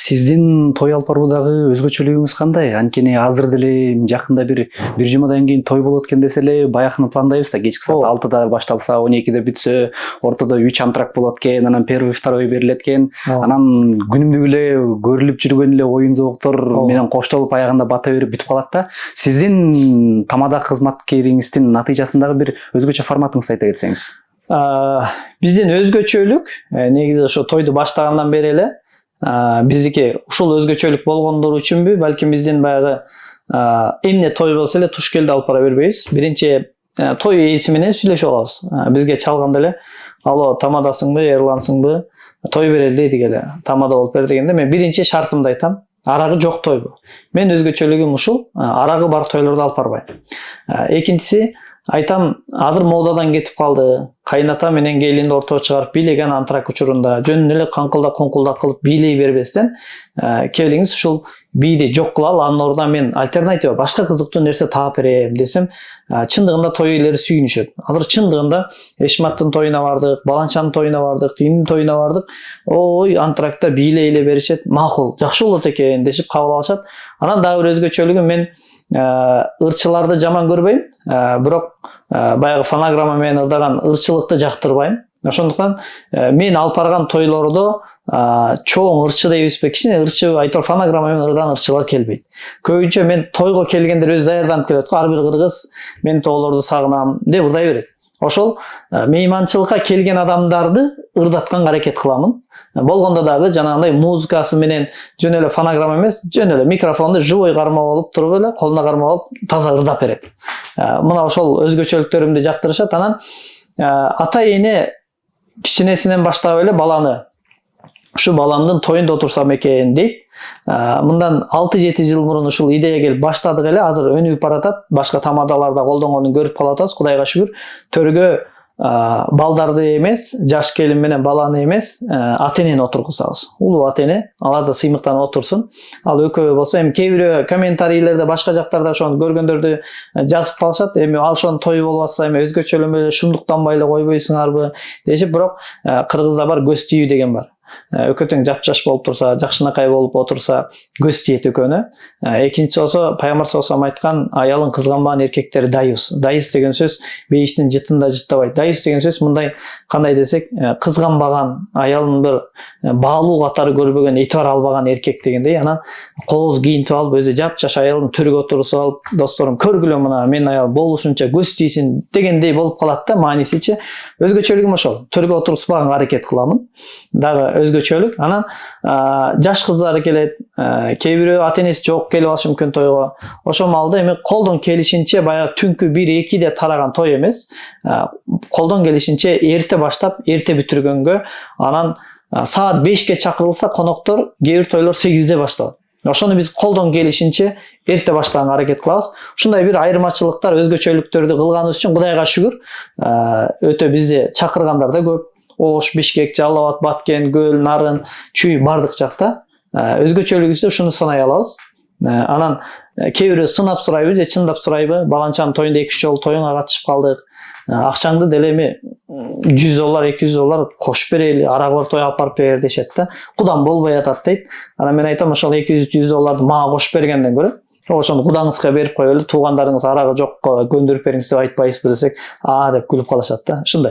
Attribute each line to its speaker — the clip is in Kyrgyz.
Speaker 1: Сиздин той алып баруудагы өзгөчөлүгүңүз кандай? Анткени азыр деле жакында бир жумадан кийин той болот экен десе эле баягыны пландайбыз да, кечки саат 6-да башталса 12-де бүтсө, ортодо 3 антракт болот экен, анан первый, второй берилет экен. Анан күнүмдүк эле көрүлүп жүргөн эле оюн зооктор менен коштолуп аягында бата берип бүтүп калат да. Сиздин тамада кызматкериңиздин натыйжасындагы бир өзгөчө форматыңызды айта кетсеңиз.
Speaker 2: Биздин өзгөчөлүк негизи ошо тойду баштагандан бери эле биздики ушул өзгөчөлүк болгондор үчүнбү, балким биздин баягы эмне той болсо эле туш келди алып бара бербейбиз. Биринчи той ээси менен сүйлөшүп алабыз. Бизге чалганда эле алло, тамадасыңбы, эрлансыңбы, той берели дейт эле, тамада болуп бер дегенде мен биринчи шартымды айтам. Арагы жок тойбу. Мен өзгөчөлүгүм ушул, арагы бар тойлорду алып барбайм. Экинчиси, айтам, азыр модадан кетип калды. Кайната менен келинди ортого чыгарып бийлеген антрак учурунда жөн эле каңкылдак конкулдак кылып бийлей бербестен, келиңиз ушул бийди жок кылалы, анын ордуна мен альтернатива башка кызыктуу нерсе таап берем десем, чындыгында той ээлери сүйүнүшөт. Азыр чындыгында Эшматтын тоюна бардык, Баланчанын тоюна бардык, Түйүндүн тоюна бардык. Ой, антракта бийлей эле беришет. Макул, жакшы болот экен дешип кабыл алышат. Анан дагы бир өзгөчөлүгү, мен ырчыларды жаман көрбөйм, бирок баягы фонограмма менен ырдаган ырчылыкты жактырбайм. Ошондуктан мен алып барган тойлордо чоң ырчы дейбизби, кичине ырчы айтор фонограмма менен ырдаган ырчылар келбейт. Көбүнчө мен тойго келгендер өзү даярданып келет. Ар бир кыргыз мен тоолорду сагынам деп ырдай берет. Ошол мейманчылыкка келген адамдарды ырдатканга аракет кыламын. Болгондо дагы жанагындай музыкасы менен жөн эле фонограмма эмес, жөн эле микрофонду живой кармап алып туруп эле колуна кармап алып таза ырдап берет. Мына ошол өзгөчөлүктөрүмдү жактырышат. Анан ата эне кичинесинен баштап эле баланы ушу баламдын тоюнда отурсам экен дейт. Мындан 6-7 жыл мурун ушул идея келип баштадык эле, азыр өнүгүп баратат. Башка тамадаларда колдонгонун көрүп калатабыз, Кудайга шүгүр. Төргө балдарды эмес, жаш келин менен баланы эмес, ата энени отургузабыз. Улуу ата эне, алар да сыймыктанып отурсун. Ал экөө болсо, эми кээ бирөө комментарийлерде башка жактарда ошону көргөндөрдү жазып калышат. Эми ал ошону той болуп атса, эми өзгөчөлөмө эле шундуктанбай эле койбойсуңарбы дешип, бирок кыргызда бар көз тийүү деген бар. Өкөтөң жапжаш болуп турса, жакшынакай болуп отурса, көз тиет экөөнө. Экинчиси болсо, пайгамбар саллаллаху алейхи айткан, аялын кызганбаган эркектер дайыс. Дайыс деген сөз бейиштин жытында жыттабайт. Дайыс деген сөз мындай, кандай десек, кызганбаган, аялын бир баалуу катары көрбөгөн, этибар албаган эркек дегендей. Анан кооз кийинтип алып, өзү жапжаш аялын төргө отургузуп алып, досторум көргүлө мына менин аял болушунча көз тийсин дегендей болуп калат да, маанисичи. Өзгөчөлүгүм ошол. Төргө отургузбаганга аракет кыламын. Дагы өзгөчөлүк. Анан жаш кыздар келет, кээ бирөө ата энеси жок келип алышы мүмкүн тойго. Ошол маалда эми колдон келишинче баягы түнкү 1-2-де тараган той эмес, колдон келишинче эрте баштап, эрте бүтүргөнгө, анан саат 5-ке чакырылса коноктор, кээ бир тойлор 8-де башталат. Ошону биз колдон келишинче эрте баштаганга аракет кылабыз. Ушундай бир айырмачылыктар, өзгөчөлүктөрдү кылганыбыз үчүн Кудайга шүгүр, өтө бизди чакыргандар да көп. Ош, Бишкек, Жалал Абад, Баткен, Көл, Нарын, Чүй бардык жакта. Өзгөчөлүгүбүздө ушуну сынай алабыз. Анан кээ бирөө сынап сурайбы же чындап сурайбы? Баланчанын тоюнда 2-3 жолу тоюңа катышып калдык. Акчаңды деле эми $100, $200 кошуп берели, арагы бар той алып барып бер дешет да. Кудан болбой атат дейт. Анан мен айтам, ошол $200 мага кошуп бергенден көрө, ошону кудаңызга берип коелу, туугандарыңыз арагы жок көндүрүп бериңиз деп айтпайсызбы десек, деп күлүп калышат да. Ушундай.